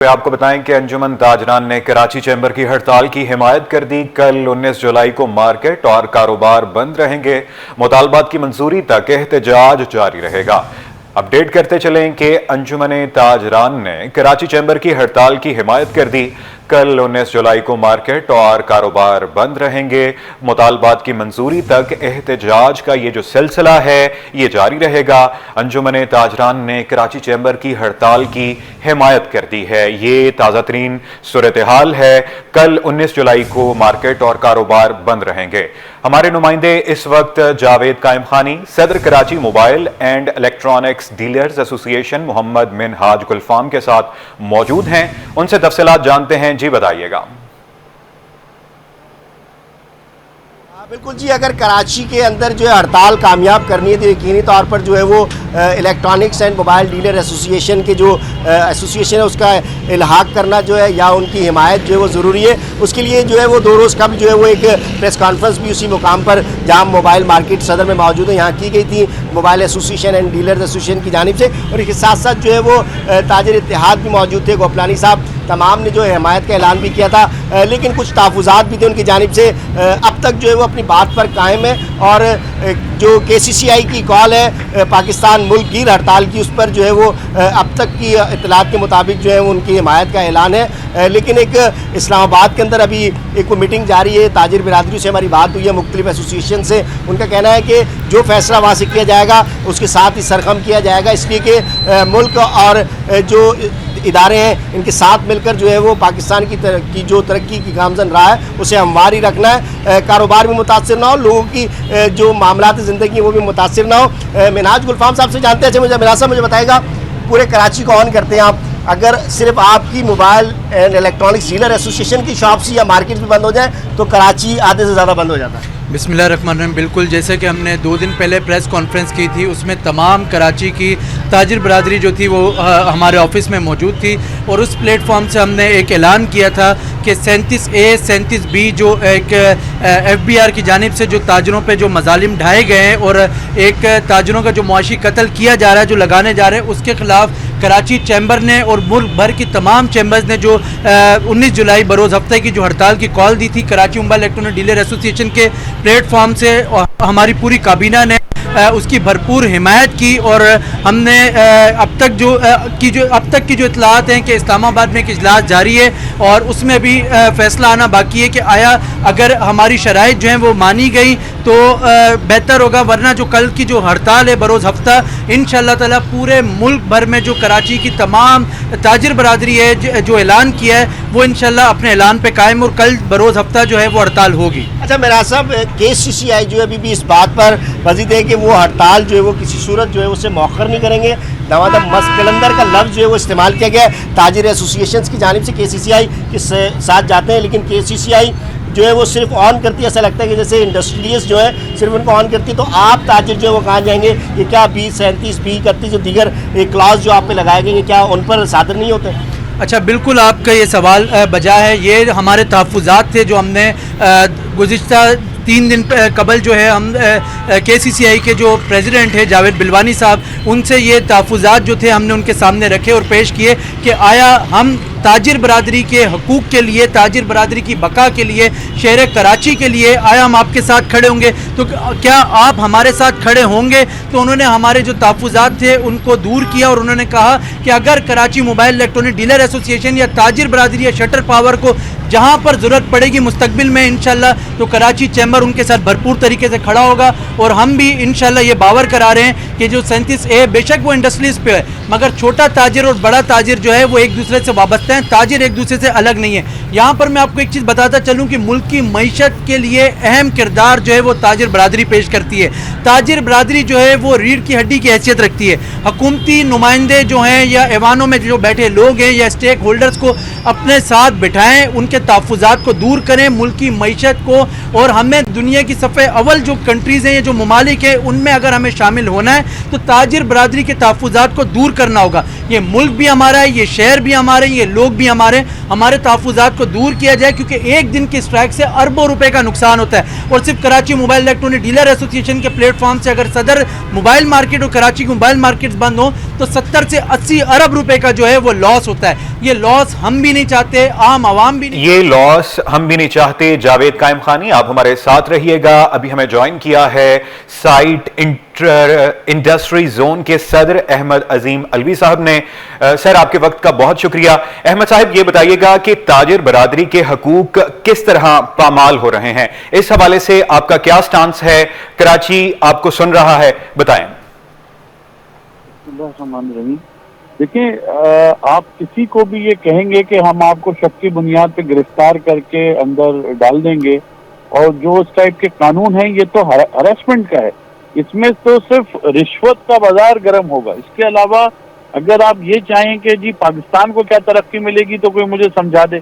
आपको बताएं कि अंजुमन ताजरान ने कराची चैम्बर की हड़ताल की हिमायत कर दी। कल 19 जुलाई को मार्केट और कारोबार बंद रहेंगे। मुतालबात की मंजूरी तक एहतजाज जारी रहेगा। अपडेट करते चलें कि अंजुमन ताजरान ने कराची चैम्बर की हड़ताल की हिमायत कर दी। कल 19 जुलाई को मार्केट और कारोबार बंद रहेंगे। मुतालबात की मंजूरी तक एहतजाज का ये जो सिलसिला है ये जारी रहेगा। अंजुमन ताजरान ने कराची चैम्बर की हड़ताल की हिमायत कर दी है। ये ताज़ा तरीन सूरत हाल है। कल 19 जुलाई को मार्केट और कारोबार बंद रहेंगे। हमारे नुमाइंदे इस वक्त जावेद कायम खानी, सदर Karachi mobile and electronics dealers association Mohammad Minhaj Gulfam के साथ मौजूद हैं। उनसे तफसीलात जानते हैं। जी बताइएगा। बिल्कुल जी, अगर कराची के अंदर जो है हड़ताल कामयाब करनी है तो यकीनी तौर पर जो है वो electronics and mobile dealer association के जो एसोसिएशन है उसका इल्हाक करना जो है या उनकी हिमायत जो है वो ज़रूरी है। उसके लिए जो है वो 2 रोज़ कबल जो है वो एक प्रेस कॉन्फ्रेंस भी उसी मुकाम पर जहाँ मोबाइल मार्केट सदर में मौजूद है यहाँ की गई थी mobile association and dealers association की जानिब से, और इसके साथ साथ जो है वो ताजिर इत्तेहाद भी मौजूद थे। गोपलानी साहब तमाम ने जो है हिमायत का ऐलान भी किया था, लेकिन कुछ तहफ़्फ़ुज़ात भी थे उनकी जानिब से। अब तक जो है वो अपनी बात पर कायम है और जो KCCI की कॉल है पाकिस्तान मुल्क गिर हड़ताल की, उस पर जो है वो अब तक की इत्तलात के मुताबिक जो है वो उनकी हिमायत का ऐलान है। लेकिन एक इस्लामाबाद के अंदर अभी एक वो मीटिंग जारी है, ताजिर बिरादरी से हमारी बात हुई है मुख्तलिफ एसोसिएशन से। उनका कहना है कि जो फैसला वहाँ से किया जाएगा उसके साथ ही सरखम किया जाएगा, इसलिए कि मुल्क और जो इदारे हैं इनके साथ मिलकर जो है वो पाकिस्तान की जो तरक्की की गामजन रहा है उसे हमवार ही रखना है। कारोबार भी मुतासिर ना हो, लोगों की जो मामलात ज़िंदगी वो भी मुतासिर ना हो। मिनहाज गुलफाम साहब से जानते हैं। मिनहाज साहब मुझे बताएगा, पूरे कराची को ऑन करते हैं आप, अगर सिर्फ आपकी mobile and electronics dealer association की शॉप्स या मार्केट भी बंद हो जाए तो कराची आधे से ज़्यादा बंद हो जाता है। बिस्मिल्लाहिर्रहमानिर्रहीम। बिल्कुल, जैसे कि हमने 2 दिन पहले प्रेस कॉन्फ्रेंस की थी उसमें तमाम कराची की ताजिर बरादरी जो थी वो हमारे ऑफिस में मौजूद थी और उस प्लेटफॉर्म से हमने एक ऐलान किया था कि 37A 37B जो एक FBR की जानिब से जो ताजरों पे जो मजालिम ढाए गए हैं और एक ताजरों का जो मुआशी कत्ल किया जा रहा है, जो लगाने जा रहे हैं, उसके ख़िलाफ़ कराची चैम्बर ने और मुल्क भर की तमाम चैम्बर्स ने जो 19 जुलाई बरोज़ हफ्ते की जो हड़ताल की कॉल दी थी Karachi mobile electronic dealer association के प्लेटफॉर्म से, हमारी पूरी काबीना ने उसकी भरपूर हिमायत की। और हमने अब तक की जो इतलात हैं कि इस्लामाबाद में एक इजलास जारी है और उसमें भी फ़ैसला आना बाकी है कि आया अगर हमारी शराइत जो हैं वो मानी गई तो बेहतर होगा, वरना जो कल की जो हड़ताल है बरोज़ हफ्ता, इंशाअल्लाह ताला पूरे मुल्क भर में जो कराची की तमाम ताजिर बरादरी है जो ऐलान किया है वो इंशाअल्लाह अपने ऐलान पे कायम और कल बरोज़ हफ्ता जो है वो हड़ताल होगी। अच्छा मिनहाज साहब, KCCI जो है अभी भी इस बात पर वजीद है कि वो हड़ताल जो है वो किसी सूरत जो है उसे मौखर नहीं करेंगे। नवादा मस्त कलंदर का लफ्ज़ जो है वो इस्तेमाल किया गया है। ताजिर एसोसिएशंस की जानिब से KCCI के साथ जाते हैं, लेकिन KCCI जो है वो सिर्फ ऑन करती है। ऐसा लगता है कि जैसे इंडस्ट्रियलिस्ट जो है सिर्फ उनको ऑन करती है, तो आप ताजिर जो है वो कहाँ जाएंगे? ये क्या 20-37B करती जो दीगर क्लास जो आप पे लगाए गए क्या उन पर सादर नहीं होते? अच्छा, बिल्कुल आपका ये सवाल बजा है। ये हमारे तहफ़्फ़ुज़ात थे जो हमने गुज़िश्ता 3 दिन कबल जो है हम KCCI के जो प्रेसिडेंट है जावेद बिलवानी साहब, उनसे ये तहफ़्फ़ुज़ात जो थे हमने उनके सामने रखे और पेश किए कि आया हम ताजिर बरादरी के हकूक़ के लिए, ताजिर बरादरी की बका के लिए, शहर कराची के लिए आया हम आपके साथ खड़े होंगे, तो क्या आप हमारे साथ खड़े होंगे? तो उन्होंने हमारे जो तहफ़्फ़ुज़ात थे उनको दूर किया और उन्होंने कहा कि अगर Karachi mobile electronic dealer association या ताजिर बरादरी या शटर पावर को जहाँ पर ज़रूरत पड़ेगी मुस्तकबिल में इंशाअल्लाह तो कराची चैम्बर उनके साथ भरपूर तरीके से खड़ा होगा। और हम भी इंशाअल्लाह ये बावर करा रहे हैं कि जो 37A बेशक वो इंडस्ट्रीज़ पे है, मगर छोटा ताजिर और बड़ा ताजिर जो है वो एक दूसरे से वाबस्ता हैं, ताजिर एक दूसरे से अलग नहीं है। यहाँ पर मैं आपको एक चीज़ बताता चलूँ कि मुल्क की मईशत के लिए अहम किरदार जो है वो ताजिर बरादरी पेश करती है। ताजिर बरादरी जो है वो रीढ़ की हड्डी की हैसियत रखती है। हुकूमती नुमाइंदे जो हैं या ऐवानों में जो बैठे लोग हैं या स्टेक होल्डर्स को अपने साथ बिठाएँ, उनके तहफ़्फ़ुज़ात को दूर करें, मुल्क की मईशत को, और हमें दुनिया की सफ़े अव्वल जो कंट्रीज़ हैं या जो ममालिक हैं उनमें अगर हमें शामिल होना है तो ताजिर बरादरी के तहफ़्फ़ुज़ात को दूर करना होगा। ये मुल्क भी हमारा है, ये शहर भी हमारे, ये लोग भी हमारे तहफ़्फ़ुज़ात को दूर किया जाए, क्योंकि एक दिन की स्ट्राइक से अरबों रुपए का नुकसान होता है। और सिर्फ Karachi mobile electronic dealer association के प्लेटफॉर्म से अगर सदर मोबाइल मार्केट और कराची की मोबाइल मार्केट बंद हो तो 70 से 80 अरब रुपए का जो है वो लॉस होता है। ये लॉस हम भी नहीं चाहते, आम आवाम भी नहीं। ये लॉस हम भी नहीं चाहते। जावेद कायम खानी, आप हमारे साथ रहिएगा। अभी हमें ज्वाइन किया है साइट इंडस्ट्री जोन के सदर अहमद अजीम अलवी साहब ने। सर, आपके वक्त का बहुत शुक्रिया। अहमद साहब, ये बताइएगा कि ताजिर बरादरी के हकूक किस तरह पामाल हो रहे हैं, इस हवाले से आपका क्या स्टांस है? कराची आपको सुन रहा है, बताएं। देखिए, आप किसी को भी ये कहेंगे कि हम आपको शक की बुनियाद पे गिरफ्तार करके अंदर डाल देंगे, और जो इस टाइप के कानून हैं ये तो हरासमेंट का है, इसमें तो सिर्फ रिश्वत का बाजार गर्म होगा। इसके अलावा अगर आप ये चाहें कि जी पाकिस्तान को क्या तरक्की मिलेगी तो कोई मुझे समझा दे,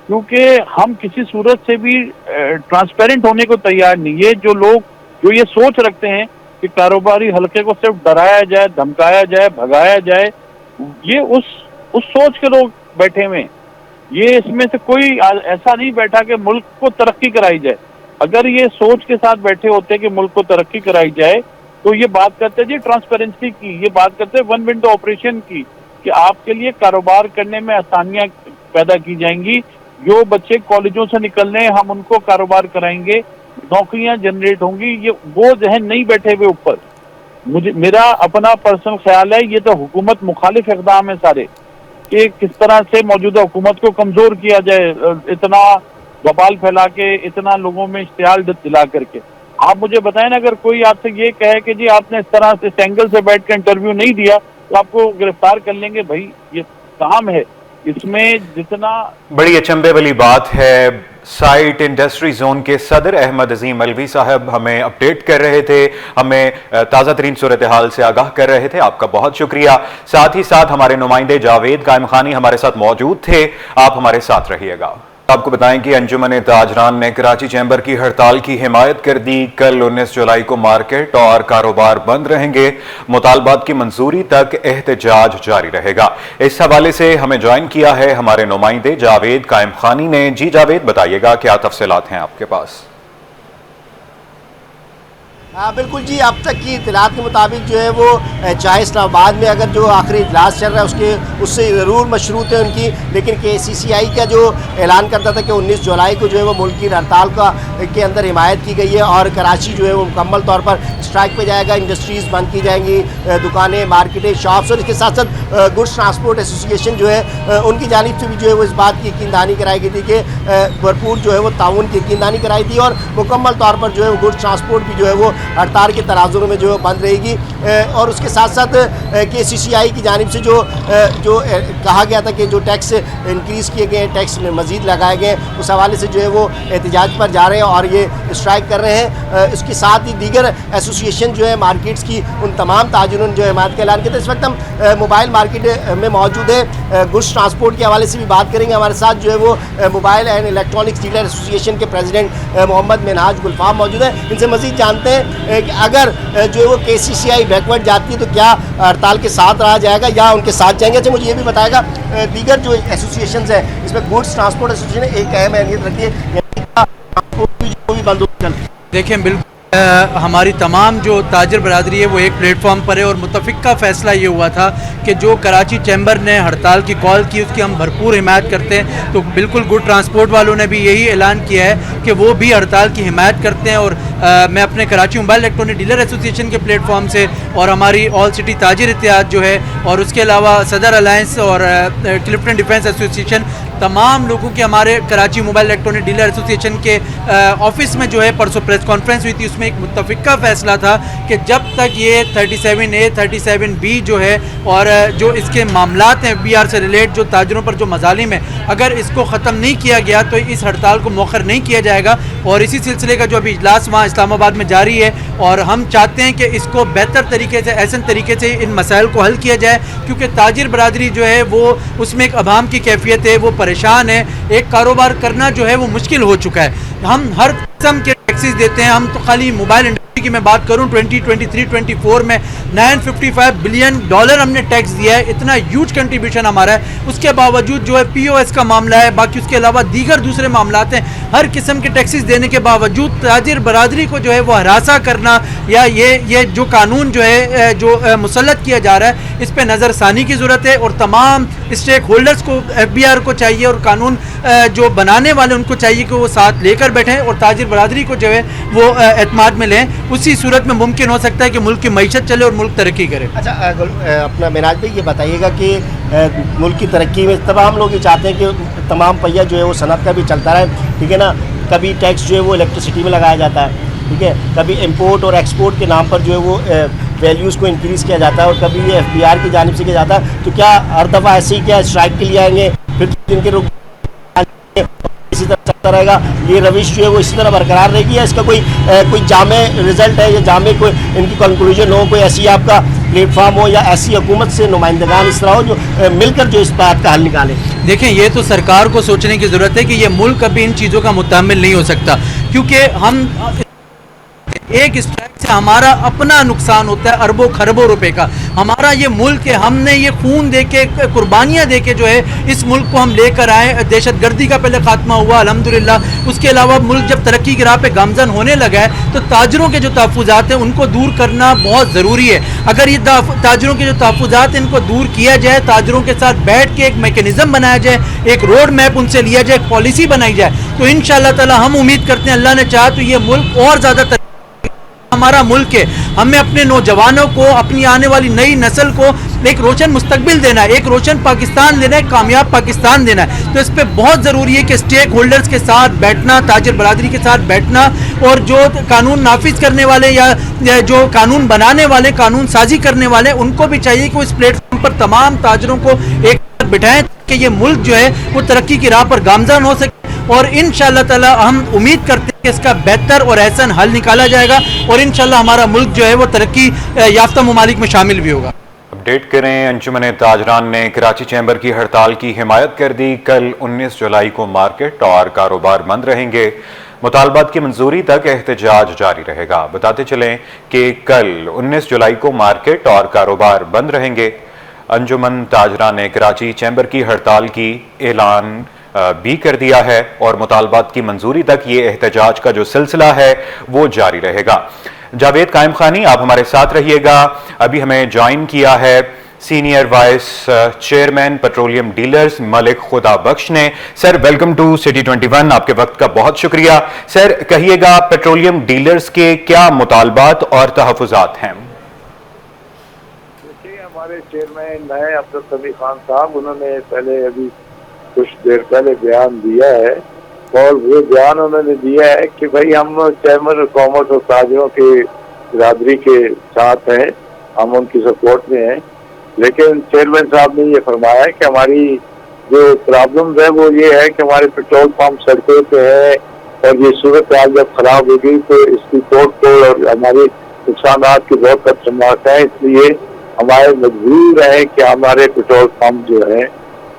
क्योंकि हम किसी सूरत से भी ट्रांसपेरेंट होने को तैयार नहीं। ये जो लोग जो ये सोच रखते हैं कि कारोबारी हलके को सिर्फ डराया जाए, धमकाया जाए, भगाया जाए, ये उस सोच के लोग बैठे हुए हैं। ये इसमें से कोई ऐसा नहीं बैठा कि मुल्क को तरक्की कराई जाए। अगर ये सोच के साथ बैठे होते कि मुल्क को तरक्की कराई जाए तो ये बात करते जी ट्रांसपेरेंसी की, ये बात करते वन विंडो ऑपरेशन की, कि आपके लिए कारोबार करने में आसानियां पैदा की जाएंगी। जो बच्चे कॉलेजों से निकल रहे हैं हम उनको कारोबार कराएंगे, नौकरियां जनरेट होंगी। ये वो जहन नहीं बैठे हुए ऊपर। मेरा अपना पर्सनल ख्याल है ये तो हुकूमत मुखालिफ इक़दाम है सारे, कि किस तरह से मौजूदा हुकूमत को कमजोर किया जाए, इतना बवाल फैला के, इतना लोगों में इश्तियाल दिला करके। आप मुझे बताएं ना, अगर कोई आपसे ये कहे कि जी आपने इस तरह से इस एंगल से बैठ कर इंटरव्यू नहीं दिया तो आपको गिरफ्तार कर लेंगे। भाई ये काम है, इसमें जितना बड़ी अचंभे वाली बात है। साइट इंडस्ट्री जोन के सदर अहमद अजीम अलवी साहब हमें अपडेट कर रहे थे, हमें ताज़ा तरीन सूरत हाल से आगाह कर रहे थे। आपका बहुत शुक्रिया। साथ ही साथ हमारे नुमाइंदे जावेद कायम खानी हमारे साथ मौजूद थे। आप हमारे साथ रहिएगा। आपको बताएं कि अंजुमन ताजरान ने कराची चैम्बर की हड़ताल की हिमायत कर दी। कल 19 जुलाई को मार्केट और कारोबार बंद रहेंगे। मुतालबात की मंजूरी तक एहतजाज जारी रहेगा। इस हवाले से हमें ज्वाइन किया है हमारे नुमाइंदे जावेद कायम खानी ने। जी जावेद, बताइएगा क्या तफसीलात हैं आपके पास? हाँ बिल्कुल जी, अब तक की इतलात के मुताबिक जो है वो चाहे इस्लामाबाद में अगर जो आखिरी इजलास चल रहा है उससे ज़रूर मशरूत है उनकी, लेकिन KCCI का जो ऐलान करता था कि 19 जुलाई को जो है वो मुल्की हड़ताल के अंदर हिमायत की गई है और कराची जो है वो मुकम्मल तौर पर स्ट्राइक पे जाएगा। इंडस्ट्रीज़ बंद की जाएंगी, दुकानें, मार्केटें, शॉप्स, और इसके साथ साथ गुड्स ट्रांसपोर्ट एसोसिएशन जो है उनकी जानिब से भी जो है वो इस बात की यकीनदहानी कराई गई थी कि भरपूर जो है वो ताउन की यकीनदहानी कराई थी और मुकम्मल तौर पर जो है गुड्स ट्रांसपोर्ट भी जो है वो हड़ताल के तराजुर में जो है बंद रहेगी। और उसके साथ साथ KCCI की जानिब से जो कहा गया था कि जो टैक्स इंक्रीज़ किए गए हैं, टैक्स में मज़ीद लगाए गए, उस हवाले से जो है वो एहतजाज पर जा रहे हैं और ये स्ट्राइक कर रहे हैं। इसके साथ ही दीगर एसोसिएशन जो है मार्केट्स की, उन तमाम ताजिरों ने जो हिमायत का ऐलान किया था। इस वक्त हम मोबाइल मार्केट में मौजूद है, गुड्स ट्रांसपोर्ट के हवाले से भी बात करेंगे। हमारे साथ जो है वो mobile and electronics dealer association के प्रेसिडेंट मोहम्मद मिनहाज गुलफाम मौजूद हैं। इनसे मज़ीद जानते हैं कि अगर जो है वो KCCI बैकवर्ड जाती है तो क्या हड़ताल के साथ रहा जाएगा या उनके साथ जाएंगे। अच्छा, मुझे ये भी बताएगा दीगर जो एसोसिएशंस हैं इसमें गुड्स ट्रांसपोर्ट एसोसिएशन एक अहम अहमियत रखती है, ट्रांसपोर्ट भी बंद हो चल। देखिए, बिल्कुल हमारी तमाम जो ताजर बरादरी है वो एक प्लेटफॉर्म पर है और मुत्तफ़िक़ा फ़ैसला ये हुआ था कि जो कराची चैम्बर ने हड़ताल की कॉल की उसकी हम भरपूर हिमायत करते हैं। तो बिल्कुल गुड ट्रांसपोर्ट वालों ने भी यही ऐलान किया है कि वो भी हड़ताल की हिमायत करते हैं। और मैं अपने Karachi mobile electronic dealer association के प्लेटफॉर्म से और हमारी ऑल सिटी ताजिर इत्तेहाद जो है और उसके अलावा सदर अलायंस और क्लिफ्टन डिफेंस एसोसिएशन, तमाम लोगों के हमारे Karachi mobile electronic dealer association के ऑफिस में जो है परसों प्रेस कॉन्फ्रेंस हुई थी। उसमें एक मुत्तफ़िक़ा फ़ैसला था कि जब तक ये 37A 37B जो है और जो इसके मामलात हैं BR से रिलेट जो ताजरों पर जो मज़ालिम है, अगर इसको ख़त्म नहीं किया गया तो इस हड़ताल को मौखर नहीं किया जाएगा। और इसी सिलसिले का जो अभी इजलास वहाँ इस्लामाबाद में जारी है और हम चाहते हैं कि इसको बेहतर तरीके से, ऐसे तरीके से इन मसाइल को हल किया जाए, क्योंकि ताजिर बरादरी जो है वो उसमें एक अवाम की कैफियत है, वो परेशान है। एक कारोबार करना जो है वो मुश्किल हो चुका है। हम हर किस्म के टैक्सेस देते हैं। हम तो खाली मोबाइल इंडस्ट्री की मैं बात करूं 2023-24 में $955 बिलियन हमने टैक्स दिया है। इतना ह्यूज कंट्रीब्यूशन हमारा है। उसके बावजूद जो है POS का मामला है, बाकी उसके अलावा दीगर दूसरे मामलात हैं, हर किस्म के टैक्सेस देने के बावजूद ताजिर बरादरी को जो है वो हरासा करना या ये जो कानून जो है जो मुसल्लत किया जा रहा है, इस पे नज़रसानी की ज़रूरत है और तमाम स्टेक होल्डर्स को FBR को चाहिए और कानून जो बनाने वाले उनको चाहिए कि वो साथ लेकर बैठें और ताजिर बरादरी को जो है वो एतमाद में लें। उसी सूरत में मुमकिन हो सकता है कि मुल्क की मईशत चले और मुल्क तरक्की करे। अच्छा अपना मिनाज भाई ये बताइएगा कि मुल्क की तरक्की में तमाम लोग ये चाहते हैं कि तमाम पहिया जो है वो सनत का भी चलता रहे, ठीक है ना। कभी टैक्स जो है वो इलेक्ट्रिसिटी में लगाया जाता है, ठीक है, कभी इंपोर्ट और एक्सपोर्ट के नाम पर जो है वो वैल्यूज़ को इंक्रीज़ किया जाता है और कभी ये FBR की जानिब से किया जाता है। तो क्या हर दफ़ा ऐसे ही क्या स्ट्राइक के लिए आएंगे, फिर जिनके रुक इसी तरह चलता रहेगा, ये रविश जो है वो इसी तरह बरकरार रहेगी, या इसका कोई जामे रिजल्ट है या जामे कोई इनकी कंक्लूजन हो, कोई ऐसी आपका प्लेटफॉर्म हो या ऐसी हुकूमत से नुमाइंदगान इस तरह हो जो मिलकर जो इस बात का हल निकाले? देखें, ये तो सरकार को सोचने की ज़रूरत है कि ये मुल्क कभी इन चीज़ों का मुतामिल नहीं हो सकता, क्योंकि हम एक स्ट्राइक से हमारा अपना नुकसान होता है अरबों खरबों रुपए का। हमारा ये मुल्क है, हमने ये खून दे के कुर्बानियाँ दे के जो है इस मुल्क को हम लेकर आए। दहशतगर्दी का पहले खात्मा हुआ अल्हम्दुलिल्लाह, उसके अलावा मुल्क जब तरक्की की राह पे गामजन होने लगा है तो ताजरों के जो तहफ़्फ़ुज़ात हैं उनको दूर करना बहुत ज़रूरी है। अगर ये ताजरों के जो तहफ़्फ़ुज़ात हैं इनको दूर किया जाए, ताजरों के साथ बैठ के एक मैकेनिज़्म बनाया जाए, एक रोड मैप उनसे लिया जाए, एक पॉलिसी बनाई जाए, तो इंशाअल्लाह ताला हम उम्मीद करते हैं अल्लाह ने चाहा तो ये मुल्क और ज़्यादा हमारा मुल्क है। हमें अपने नौजवानों को, अपनी आने वाली नई नस्ल को एक रोशन मुस्तकबिल देना है, एक रोशन पाकिस्तान देना है, कामयाब पाकिस्तान देना है। तो इस पर बहुत ज़रूरी है कि स्टेक होल्डर्स के साथ बैठना, ताजिर बरादरी के साथ बैठना, और जो कानून नाफिज करने वाले या जो कानून बनाने वाले, कानून साजी करने वाले, उनको भी चाहिए कि वो इस प्लेटफॉर्म पर तमाम ताजरों को एक साथ बिठाएं कि ये मुल्क जो है वो तरक्की की राह पर गामजन हो सके। और इंशाअल्लाह ताला हम उम्मीद करते हैं कि इसका बेहतर और एहसन हल निकाला जाएगा और इंशाअल्लाह हमारा मुल्क जो है वो तरक्की याफ्ता ममालिक में शामिल भी होगा। अपडेट करें, अंजुमन ताजरान ने कराची चैम्बर की हड़ताल की हिमायत कर दी। कल 19 जुलाई को मार्केट और कारोबार बंद रहेंगे। मुतालबात की मंजूरी तक एहतजाज जारी रहेगा। बताते चलें कि कल 19 जुलाई को मार्केट और कारोबार बंद रहेंगे। अंजुमन ताजरान ने कराची चैम्बर की हड़ताल की ऐलान भी कर दिया है और मुतालबात की मंजूरी तक ये एहतजाज का जो सिलसिला है वो जारी रहेगा। जावेद कायम खानी, आप हमारे साथ रहिएगा। अभी हमें ज्वाइन किया है senior vice chairman petroleum dealers Malik Khuda बख्श ने। सर, वेलकम टू सिटी 21, आपके वक्त का बहुत शुक्रिया। सर, कहिएगा पेट्रोलियम डीलर्स के क्या मुतालबात और तहफ़्फ़ुज़ात हैं? हमारे चेयरमैन नए अब्दुल समी खान साहब, उन्होंने पहले अभी कुछ देर पहले बयान दिया है और वो बयान उन्होंने दिया है कि भाई हम चैम्बर कॉमर्स और ताजरों के बिरादरी के साथ हैं, हम उनकी सपोर्ट में हैं। लेकिन चेयरमैन साहब ने ये फरमाया कि हमारी जो प्रॉब्लम है वो ये है कि हमारे पेट्रोल पंप सड़कों पे है और ये सूरत हाल जब खराब होगी तो इसकी तोड़ और हमारे नुकसान की बहुत खतरनाक है। इसलिए हमारे मजबूर है कि हमारे पेट्रोल पंप जो है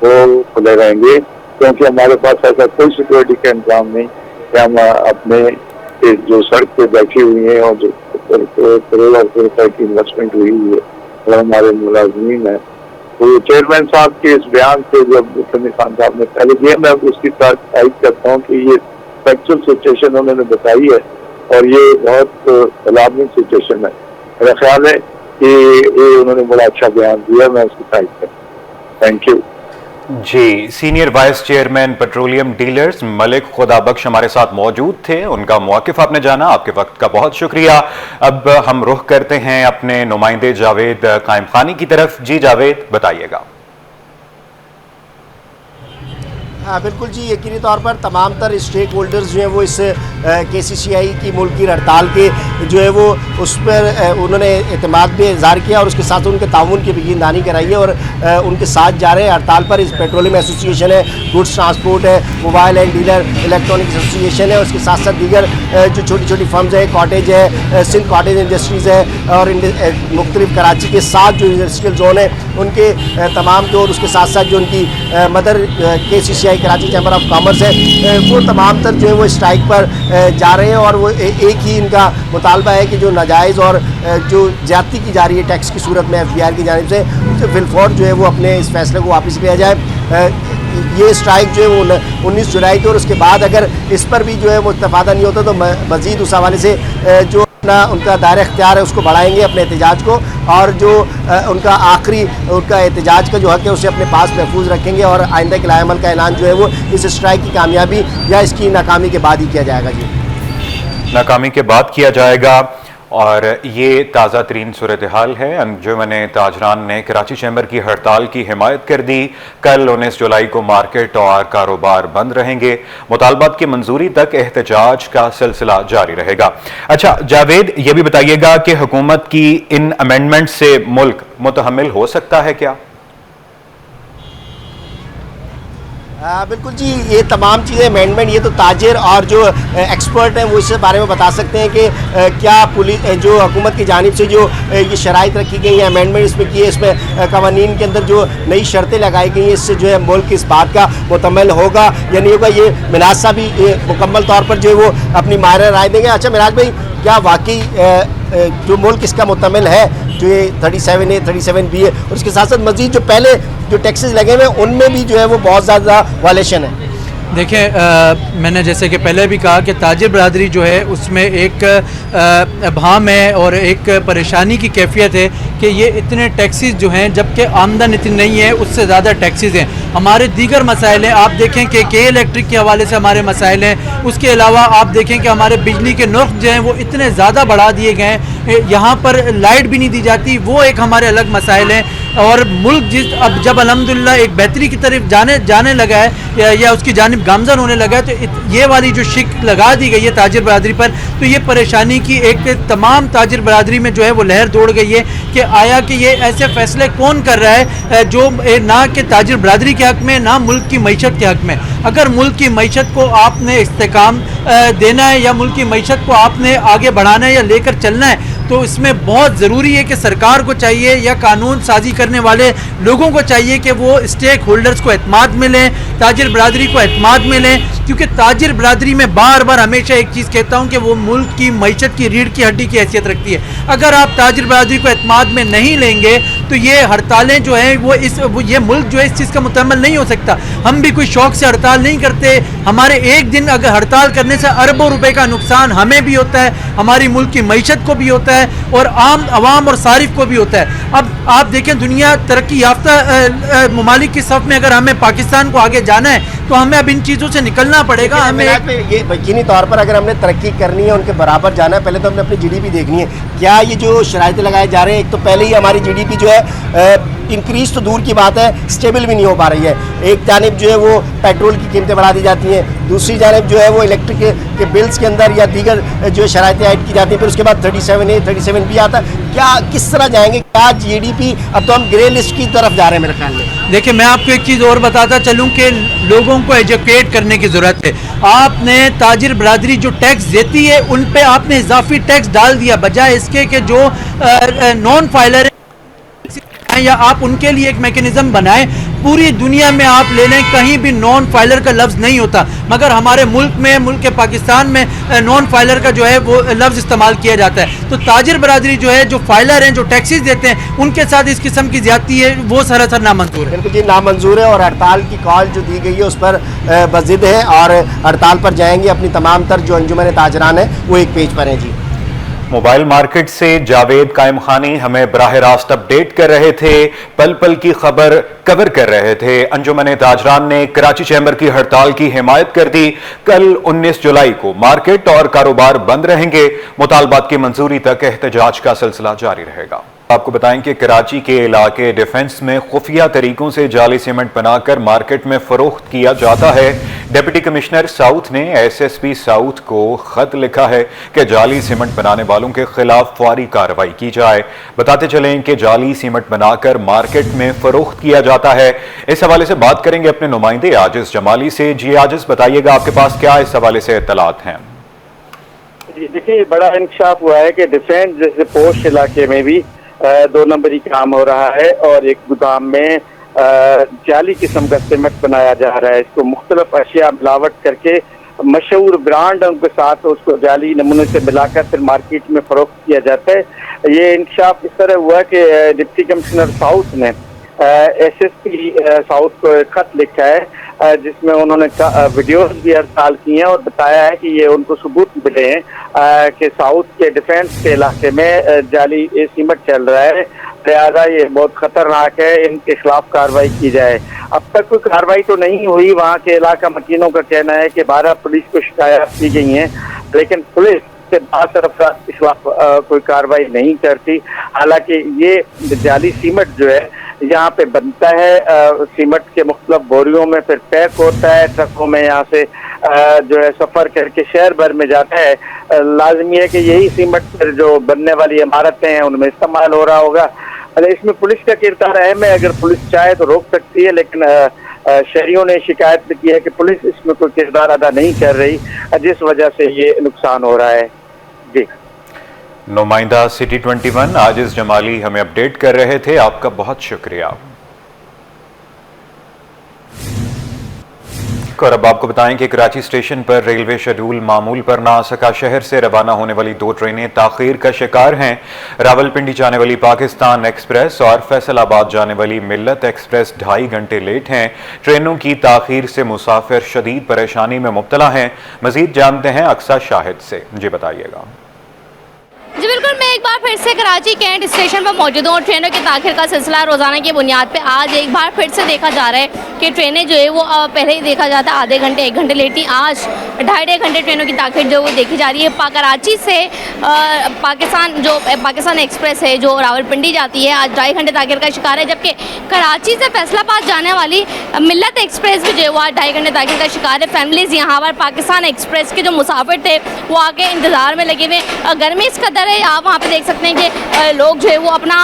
वो खुले रहेंगे, क्योंकि हमारे पास ऐसा कोई सिक्योरिटी का इंतजाम नहीं कि हम अपने जो सड़क पे बैठी हुई हैं और जो करोड़ों रुपए की इन्वेस्टमेंट हुई है और हमारे मुलाजमीन है। तो चेयरमैन साहब के इस बयान से जब समी खान साहब ने पहले दिया, मैं उसकी तारीफ करता हूँ कि ये फैक्चुअल सिचुएशन उन्होंने बताई है और ये बहुत अलार्मिंग सिचुएशन है। मेरा ख्याल है कि ये उन्होंने बड़ा अच्छा बयान दिया, मैं उसकी तारीफ करता हूँ। थैंक यू जी। Senior vice chairman petroleum dealers Malik Khuda Bakhsh हमारे साथ मौजूद थे, उनका मौक़िफ़ आपने जाना, आपके वक्त का बहुत शुक्रिया। अब हम रुख करते हैं अपने नुमाइंदे जावेद कायम खानी की तरफ। जी जावेद, बताइएगा। हाँ बिल्कुल जी, यकीनी तौर पर तमाम तर स्टेक होल्डर्स जो हैं वो इस KCCI की मुल्क की हड़ताल के जो है वो उस पर उन्होंने एतमाद भी इज़हार किया और उसके साथ उनके ताउन की यकीनदानी कराई है और उनके साथ जा रहे हैं हड़ताल पर। इस पेट्रोलियम एसोसिएशन है, गुड्स ट्रांसपोर्ट है, mobile and dealer electronic association है, उसके साथ साथ दीगर जो छोटी छोटी फर्म्स है, कॉटेज है, सिंध कॉटेज इंडस्ट्रीज़ है और मुख्तलिफ कराची के 7 जो इंडस्ट्रियल जोन है उनके तमाम जो, और उसके साथ साथ जो उनकी mother KCCI Karachi chamber of commerce है, वो तमाम तर जो है वो स्ट्राइक पर जा रहे हैं और वो एक ही इनका मुतालबा है कि जो नाजायज़ और जो ज्यादती की जा रही है टैक्स की सूरत में FBR की जानिब से, उससे बिलफौर जो है वो अपने इस फैसले को वापस लिया जाए। ये स्ट्राइक जो है वो 19 जुलाई की, और उसके बाद अगर इस पर भी जो है वो इस्तेफादा नहीं होता तो मज़ीद उस हवाले से जो अपना उनका दायरा इख्तियार है उसको बढ़ाएंगे अपने एहतजाज को, और जो उनका आखिरी उनका एहतजाज का जो हक है उसे अपने पास महफूज रखेंगे, और आइंदा के लाएमल का ऐलान जो है वो इस स्ट्राइक की कामयाबी या इसकी नाकामी के बाद ही किया जाएगा। जी, नाकामी के बाद किया जाएगा। और ये ताज़ा तरीन सूरत हाल है। अंजुमन ताजरान ने कराची चैम्बर की हड़ताल की हिमायत कर दी। कल 19 जुलाई को मार्केट और कारोबार बंद रहेंगे। मुतालबात की मंजूरी तक एहतजाज का सिलसिला जारी रहेगा। अच्छा जावेद, ये भी बताइएगा कि हुकूमत की इन अमेंडमेंट से मुल्क मुतहम्मिल हो सकता है क्या? बिल्कुल जी, ये तमाम चीज़ें अमेंडमेंट, ये तो ताजिर और जो एक्सपर्ट हैं वो इस बारे में बता सकते हैं कि क्या पुलिस जो हुकूमत की जानिब से जो ये शराइत रखी गई हैं, अमेंडमेंट इसमें किए, इसमें कवानीन के अंदर जो नई शर्तें लगाई गई हैं, इससे जो है मुल्क इस बात का मुतम्मिल होगा या नहीं होगा। ये मिनाज साहब भी मुकम्मल तौर पर जो है वो अपनी मायरे राय देंगे। अच्छा मिनाज भाई, क्या वाकई जो मुल्क इसका मुतम्मिल है, जो ये 37A 37B है, और उसके साथ साथ मजीद जो पहले जो टैक्सेस लगे हुए हैं उनमें भी जो है वो बहुत ज़्यादा वायलेशन है? देखिए, मैंने जैसे कि पहले भी कहा कि ताजिर बरदरी जो है उसमें एक अभाम है और एक परेशानी की कैफियत है कि ये इतने टैक्सेस जो हैं, जबकि आमदन इतनी नहीं है, उससे ज़्यादा टैक्सेस हैं। हमारे दीगर मसाइल हैं, आप देखें कि के इलेक्ट्रिक के हवाले से हमारे मसाइल हैं। उसके अलावा आप देखें कि हमारे बिजली के नर्ख जो हैं वो इतने ज़्यादा बढ़ा दिए गए हैं, यहाँ पर लाइट भी नहीं दी जाती, वो एक हमारे अलग मसाइल हैं। और मुल्क अब जब अल्हम्दुलिल्लाह एक बेहतरी की तरफ जाने लगा है या उसकी जानिब गामजन होने लगा है, तो ये वाली जो शिक लगा दी गई है ताजिर बरादरी पर, तो ये परेशानी की एक तमाम ताजिर बरादरी में जो है वो लहर दौड़ गई है कि आया कि ये ऐसे फैसले कौन कर रहा है जो ना कि ताजिर बरादरी के हक में, ना मुल्क की मईशत के हक में। अगर मुल्क की मईशत को आपने इस्तेकाम देना है या मुल्क की मईशत को आपने आगे बढ़ाना है या लेकर चलना है, तो इसमें बहुत ज़रूरी है कि सरकार को चाहिए या कानून साजी करने वाले लोगों को चाहिए कि वो स्टेक होल्डर्स को एतमाद में लें, ताजिर बरादरी को एतमाद में लें। क्योंकि ताजिर बरादरी में बार बार हमेशा एक चीज़ कहता हूँ कि वो मुल्क की मईशत की रीढ़ की हड्डी की हैसियत रखती है। अगर आप ताजिर बरादरी को एतमाद में नहीं लेंगे तो ये हड़तालें जो हैं वो ये मुल्क जो है इस चीज़ का मुतम्मिल नहीं हो सकता। हम भी कोई शौक़ से हड़ताल नहीं करते। हमारे एक दिन अगर हड़ताल करने से अरबों रुपए का नुकसान हमें भी होता है, हमारी मुल्क की मईशत को भी होता है और आम आवाम और सारिफ को भी होता है। अब आप देखें, दुनिया तरक्की याफ्ता ममालिक की सफ़ में अगर हमें पाकिस्तान को आगे जाना है तो हमें अब इन चीज़ों से निकलना पड़ेगा। हमें ये यकीनी तौर पर अगर हमने तरक्की करनी है, उनके बराबर जाना है, पहले तो हमने अपनी GDP देखनी है। क्या ये जो शराइतें लगाए जा रहे हैं, एक तो पहले ही हमारी GDP जो है इंक्रीज तो दूर की बात है, स्टेबल भी नहीं हो पा रही है। एक जानिब जो है वो पेट्रोल की कीमतें बढ़ा दी जाती हैं, दूसरी जानिब जो है वो इलेक्ट्रिक के बिल्स के अंदर या दीगर जो शराइतें ऐड की जाती हैं, फिर उसके बाद 37A 37B आता है। क्या किस तरह जाएंगे? क्या GDP, अब तो हम ग्रे लिस्ट की तरफ जा रहे हैं मेरे ख्याल में। देखिए, मैं आपको एक चीज़ और बताता चलूँ कि लोगों को एजुकेट करने की ज़रूरत है। आपने ताजिर बरादरी जो टैक्स देती है उन पे आपने इजाफी टैक्स डाल दिया, बजाय इसके कि जो नॉन फाइलर या आप उनके लिए एक मैकेनिज्म बनाएं। पूरी दुनिया में आप ले लें, कहीं भी नॉन फाइलर का लफ्ज़ नहीं होता, मगर हमारे मुल्क में, मुल्क के पाकिस्तान में नॉन फाइलर का जो है वो लफ्ज़ इस्तेमाल किया जाता है। तो ताजिर बरादरी जो है, जो फाइलर हैं, जो टैक्सेस देते हैं, उनके साथ इस किस्म की ज्यादती है, वो सरासर नामंजूर है। बिल्कुल जी, नामंजूर है। और हड़ताल की कॉल जो दी गई है उस पर बज़िद है और हड़ताल पर जाएंगे। अपनी तमाम तर जो अंजुमन ताजरान है वो एक पेज पर हैं। जी, मोबाइल मार्केट से जावेद कायम खानी हमें बराह रास्त अपडेट कर रहे थे, पल पल की खबर कवर कर रहे थे। अंजुमन ताजरान ने कराची चैम्बर की हड़ताल की हिमायत कर दी। कल 19 जुलाई को मार्केट और कारोबार बंद रहेंगे। मुतालबात की मंजूरी तक एहतजाज का सिलसिला जारी रहेगा। आपको बताएं कि कराची के इलाके डिफेंस में खुफिया तरीकों से जाली सीमेंट बनाकर मार्केट में फरोख्त किया जाता है। डिप्टी कमिश्नर साउथ ने SSP साउथ को खत लिखा है कि जाली सीमेंट बनाने वालों के खिलाफ फौरी कार्रवाई की जाए। बताते चलें कि जाली सीमेंट बनाकर मार्केट में फरोख्त किया जाता है। इस हवाले से बात करेंगे अपने नुमाइंदे आजिज जमाली से। जी आजिज, बताइएगा आपके पास क्या इस हवाले से इत्तलात हैं? देखिए, बड़ा इंकशाफ हुआ है कि डिफेंस जैसे पोस्ट इलाके में भी 2 नंबरी काम हो रहा है और एक गोदाम में जाली किस्म का सीमेंट बनाया जा रहा है। इसको मुख्तलिफ अशिया मिलावट करके मशहूर ब्रांड उनके साथ उसको जाली नमूने से मिलाकर फिर मार्केट में फरोख्त किया जाता है। ये इंकशाफ इस तरह हुआ कि डिप्टी कमिश्नर साउथ ने एसएसपी साउथ को एक खत लिखा है जिसमें उन्होंने वीडियोस भी हड़ताल की हैं और बताया है कि ये उनको सबूत मिले हैं कि साउथ के डिफेंस के इलाके में जाली सीमेंट चल रहा है, लिहाजा ये बहुत खतरनाक है, इनके खिलाफ कार्रवाई की जाए। अब तक कोई कार्रवाई तो नहीं हुई। वहाँ के इलाका मकीनों का कहना है कि 12 पुलिस को शिकायत की गई हैं, लेकिन पुलिस के बासरफराज के खिलाफ कोई कार्रवाई नहीं करती। हालांकि ये जाली सीमेंट जो है यहाँ पे बनता है, सीमेंट के मुख्तलिफ बोरियों में फिर पैक होता है ट्रकों में, यहाँ से जो है सफर करके शहर भर में जाता है। लाजमी है कि यही सीमेंट फिर जो बनने वाली इमारतें हैं उनमें इस्तेमाल हो रहा होगा। इसमें पुलिस का किरदार अहम है, अगर पुलिस चाहे तो रोक सकती है, लेकिन शहरियों ने शिकायत की है कि पुलिस इसमें कोई किरदार अदा नहीं कर रही, जिस वजह से ये नुकसान हो रहा है। जी, नुमाइंदा सिटी 21 आजिज जमाली हमें अपडेट कर रहे थे, आपका बहुत शुक्रिया। और अब आपको बताएं कि कराची स्टेशन पर रेलवे शेड्यूल मामूल पर ना आ सका। शहर से रवाना होने वाली 2 ट्रेनें ताखीर का शिकार हैं। रावलपिंडी जाने वाली पाकिस्तान एक्सप्रेस और फैसलाबाद जाने वाली मिल्लत एक्सप्रेस 2.5 घंटे लेट हैं। ट्रेनों की ताखीर से मुसाफिर शदीद परेशानी में मुब्तला हैं। मजीद जानते हैं अक्सा शाहिद से, जी बताइएगा। जी बिल्कुल, मैं एक बार फिर से कराची कैंट स्टेशन पर मौजूद हूँ और ट्रेनों की ताखिर का सिलसिला रोज़ाना की बुनियाद पे आज एक बार फिर से देखा जा रहा है कि ट्रेनें जो है वो पहले ही देखा जाता है आधे घंटे 1 घंटे लेट थी, आज 2.5 घंटे ट्रेनों की ताखिर जो वो देखी जा रही है। कराची से पाकिस्तान एक्सप्रेस है जो रावलपिंडी जाती है, आज 2.5 घंटे ताखिर का शिकार है, जबकि कराची से फैसलाबाद जाने वाली मिल्लत एक्सप्रेस भी जो है वो आज 2.5 घंटे ताखिर का शिकार है। फैमिलीज़ यहाँ पर पाकिस्तान एक्सप्रेस के जो मुसाफिर थे वो आके इंतज़ार में लगे हुए। गर्मी इस कदर है, आप वहाँ पे देख सकते हैं कि लोग जो है वो अपना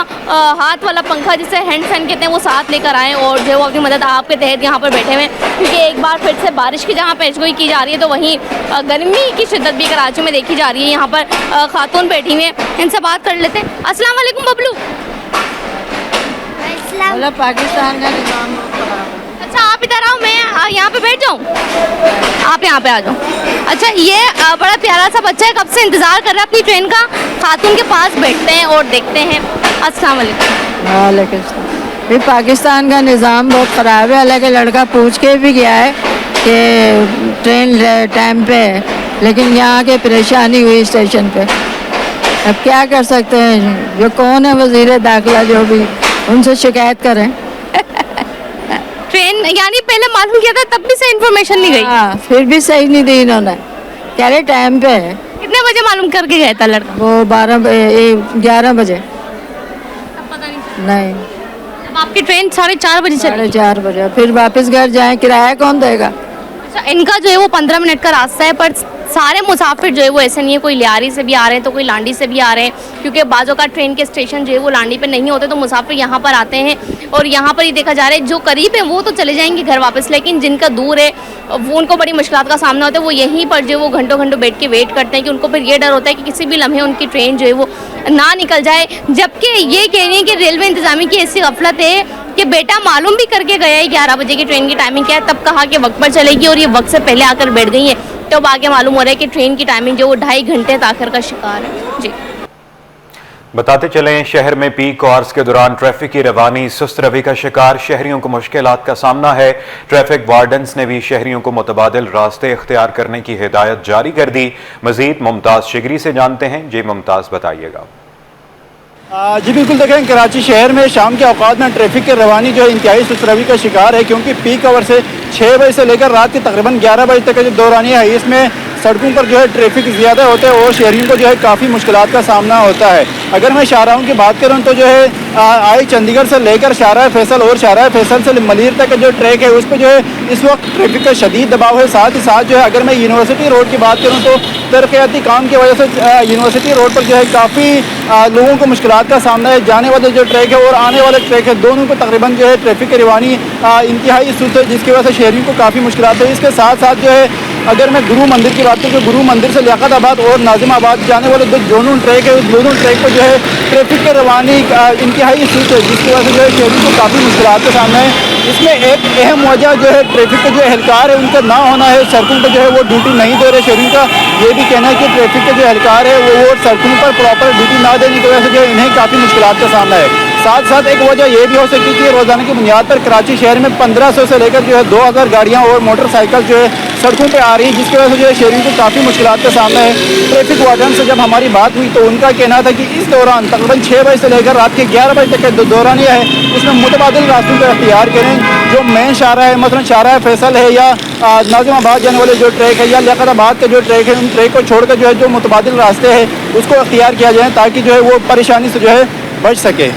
हाथ वाला पंखा जिसे हैंड फैन कहते हैं वो साथ लेकर आए और जो है वो अपनी मदद आपके तहत यहाँ पर बैठे हुए हैं, क्योंकि एक बार फिर से बारिश की जहाँ पेशगोई की जा रही है तो वहीं गर्मी की शिद्दत भी कराची में देखी जा रही है। यहाँ पर खातून बैठी हुई हैं, इनसे बात कर लेते हैं। अस्सलाम वालेकुम बबलू। पाकिस्तान का निज़ाम। अच्छा, आप इधर आओ, मैं यहाँ पे बैठ जाऊँ, आप यहाँ पे आ जाओ। अच्छा, ये बड़ा प्यारा सा बच्चा है, कब से इंतज़ार कर रहा है अपनी ट्रेन का। खातून के पास बैठते हैं और देखते हैं। अस्सलाम वालेकुम। वालेकुम सलाम। पाकिस्तान का निज़ाम बहुत ख़राब है। हालांकि लड़का पूछ के भी गया है कि ट्रेन टाइम पे है, लेकिन यहाँ के परेशानी हुई स्टेशन पे। अब क्या कर सकते हैं, जो कौन है वज़ीर दाखिला जो भी, उनसे शिकायत करें। ट्रेन यानी पहले मालूम किया था तब भी सही इन्फॉर्मेशन नहीं गई। हाँ, फिर भी सही नहीं दी इन्होंने, कह रहे टाइम पे है। कितने बजे मालूम करके गया था लड़का? वो 11 बजे। तब पता नहीं। नहीं, जब आपकी ट्रेन 4:30 बजे चली। 4:30 बजे। फिर वापस घर जाएं, किराया कौन देगा? अच्छा, इनका जो है वो 15 मिनट का रास्ता है, पर सारे मुसाफिर जो है वो ऐसे नहीं है, कोई लियारी से भी आ रहे हैं तो कोई लांडी से भी आ रहे हैं, क्योंकि बाज़ों का ट्रेन के स्टेशन जो है वो लांडी पे नहीं होते तो मुसाफिर यहाँ पर आते हैं और यहाँ पर ही देखा जा रहा है जो करीब है वो तो चले जाएंगे घर वापस, लेकिन जिनका दूर है वो उनको बड़ी मुश्किलात का सामना होता है। वो यहीं पर जो वो घंटों घंटों बैठ के वेट करते हैं कि उनको फिर ये डर होता है कि किसी भी लम्हे उनकी ट्रेन जो है वो ना निकल जाए। जबकि ये कह रही है कि रेलवे इंतजामिया की ऐसी गफलत है कि बेटा मालूम भी करके गया है 11 बजे की ट्रेन की टाइमिंग क्या है, तब कहा कि वक्त पर चलेगी और ये वक्त से पहले आकर बैठ गई है, तो अब आगे मालूम हो रहा है कि ट्रेन की टाइमिंग जो वो 2.5 घंटे ताखिर का शिकार है। जी बताते चलें, शहर में पीक आवर्स के दौरान ट्रैफिक की रवानी सुस्त रवि का शिकार, शहरियों को मुश्किलात का सामना है। ट्रैफिक वार्डन्स ने भी शहरियों को मुतबादिल रास्ते इख्तियार करने की हिदायत जारी कर दी। मजीद मुमताज़ शिगरी से जानते हैं। जी मुमताज़, बताइएगा। जी बिल्कुल, देखें कराची शहर में शाम के औकात में ट्रैफिक की रवानी जो है इंतहाई सुस्त रवि का शिकार है, क्योंकि पीक आवर से 6 बजे से लेकर रात के तकरीबन 11 बजे तक का जो दौरानिया है इसमें सड़कों पर जो है ट्रैफिक ज़्यादा होता है और शहरियों को जो है काफ़ी मुश्किलात का सामना होता है। अगर मैं शाहराहों की बात करूँ तो जो है आई चंडीगढ़ से लेकर शाहराह फैसल और शाहराह फैसल से मलीर तक का जो ट्रैक है उस पर जो है इस वक्त ट्रैफिक का शदीद दबाव है। साथ ही साथ जो है अगर मैं यूनिवर्सिटी रोड की बात करूँ तो तरक्याती काम की वजह से यूनिवर्सिटी रोड पर जो है काफ़ी लोगों को मुश्किलात का सामना है। जाने वाले जो ट्रैक है और आने वाले ट्रैक है दोनों को तकरीबन जो है ट्रैफिक की रवानी इंतहाई सुस्त है, जिसकी वजह से शहरियों को काफ़ी मुश्किलात है। इसके साथ साथ जो है अगर मैं गुरु मंदिर की बात करूँ तो गुरु मंदिर से लियाकताबाद और नाजिमाबाद जाने वाले दोनों ट्रैक है, उस दोनों ट्रैक पर जो है ट्रैफिक की रवानी इंतहाई सुस्त है, जिसकी वजह से जो है शहरियों को काफ़ी मुश्किलात का सामना है। इसमें एक अहम वजह जो है ट्रैफिक के जो एहलकार है उनका ना होना है, सड़कों पर जो है वो ड्यूटी नहीं दे रहे शहरियों का। ये भी कहना है कि ट्रैफिक के जो एहलकार है वो सड़कों पर प्रॉपर ड्यूटी ना देने की वजह से जो है इन्हें काफ़ी मुश्किलात का सामना है। साथ साथ एक वजह यह भी हो सकती है कि रोज़ाना की बुनियाद पर कराची शहर में 1500 से लेकर जो है 2000 गाड़ियाँ और मोटरसाइकिल जो है सड़कों पे आ रही है, जिसकी वजह से जो है शहरियों को काफ़ी मुश्किलात का सामना है। ट्रैफिक वार्डन से जब हमारी बात हुई तो उनका कहना था कि इस दौरान तकरीबन 6 बजे से लेकर रात के 11 बजे तक का दौरानिया है, इसमें मुतबादिल रास्तों का अख्तियार करें। जो मेन शाहरा है, मसलन शाहरा फैसल है या नाजिमाबाद जाने वाले जो ट्रैक है या लियाकताबाद के जो ट्रैक है, उन ट्रैक को छोड़कर जो है जो मुतबादिल रास्ते हैं उसको अख्तियार किया जाए ताकि जो है वो परेशानी से जो है बच सके।